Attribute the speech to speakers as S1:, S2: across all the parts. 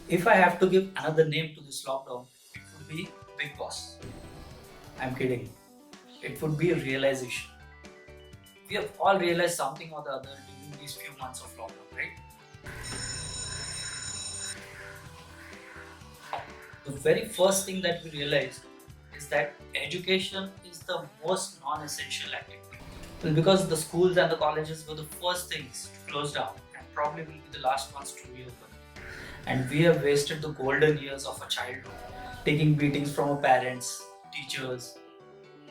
S1: If I have to give another name to this lockdown, it would be Big Boss. I'm kidding. It would be a realization. We have all realized something or the other during these few months of lockdown, right? The very first thing that we realized is that education is the most non-essential activity. Well, because the schools and the colleges were the first things to close down and probably will be the last ones to reopen. And we have wasted the golden years of our childhood, taking beatings from our parents, teachers,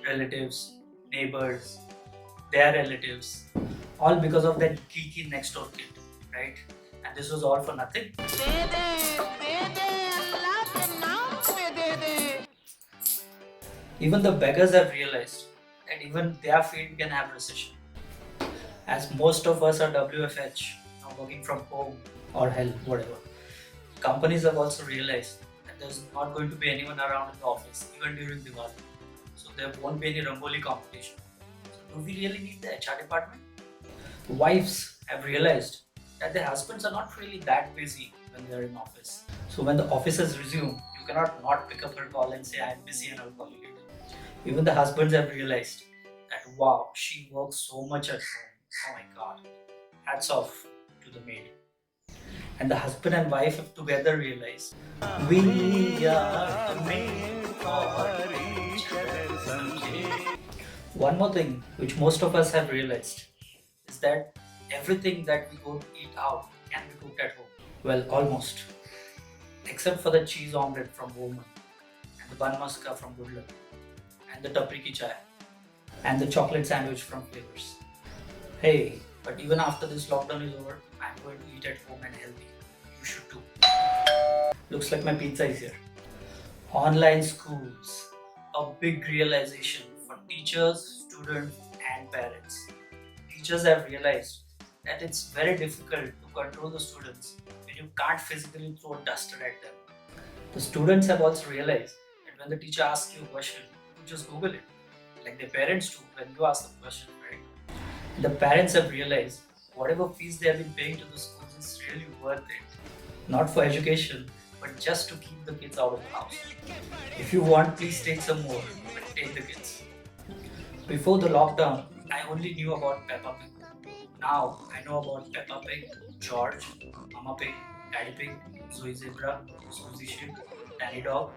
S1: relatives, neighbors, their relatives, all because of that geeky next door kid, right? And this was all for nothing. Even the beggars have realized that even their field can have recession. As most of us are WFH, now working from home or hell, whatever. Companies have also realized that there's not going to be anyone around in the office, even during Diwali. So there won't be any Rangoli competition. So do we really need the HR department? Wives have realized that their husbands are not really that busy when they're in office. So when the offices resume, you cannot not pick up her call and say, I'm busy and I'll call you later. Even the husbands have realized that wow, she works so much at home. Oh my god. Hats off to the maid. And the husband and wife have together realized we are made for each other. One more thing which most of us have realized is that everything that we go to eat out can be cooked at home. Well, almost. Except for the cheese omelette from Woman and the bun maska from Goodluck and the tapri ki chai and the chocolate sandwich from Flavors. Hey, but even after this lockdown is over, I'm going to eat at home and healthy. You should too. Looks like my pizza is here. Online schools, a big realization for teachers, students, and parents. Teachers have realized that it's very difficult to control the students when you can't physically throw a duster at them. The students have also realized that when the teacher asks you a question, you just Google it, like their parents do when you ask the question, right? The parents have realized whatever fees they have been paying to the schools is really worth it. Not for education, but just to keep the kids out of the house. If you want, please take some more, but take the kids. Before the lockdown, I only knew about Peppa Pig. Now I know about Peppa Pig, George, Mama Pig, Daddy Pig, Zoe Zebra, Susie Sheep, Danny Dog,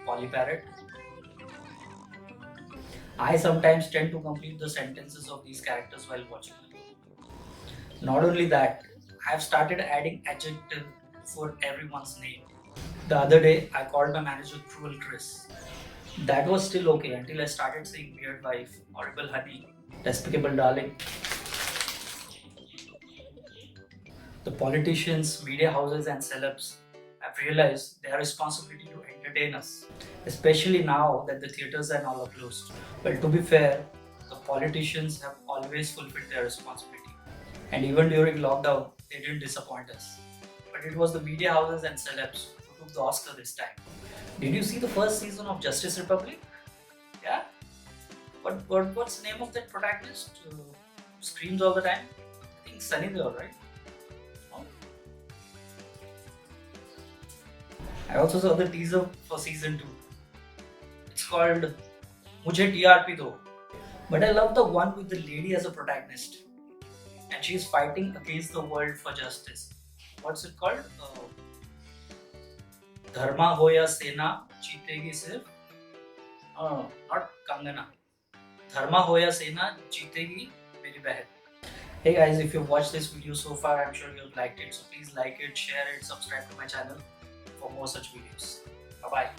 S1: Polly Parrot. I sometimes tend to complete the sentences of these characters while watching them. Not only that, I have started adding adjective for everyone's name. The other day, I called my manager Cruel Chris. That was still okay until I started saying Weird Wife, Horrible Honey, Despicable Darling. The politicians, media houses, and celebs have realized their responsibility to entertain us, especially now that the theatres and all are closed. Well, to be fair, the politicians have always fulfilled their responsibility, and even during lockdown, they didn't disappoint us. But it was the media houses and celebs who took the Oscar this time. Did you see the first season of Justice Republic? Yeah? What's the name of that protagonist who screams all the time? I think Sunny Deol, right? No? I also saw the teaser for season 2. It's called Mujhe TRP Do. But I love the one with the lady as a protagonist. And she's fighting against the world for justice. What's it called? Dharma ho ya Sena जीतेगी सिर्फ not Kangana. Dharma ho ya Sena जीतेगी मेरी बहन. Hey guys, if you've watched this video so far, I'm sure you've liked it. So please like it, share it, subscribe to my channel for more such videos. Bye bye.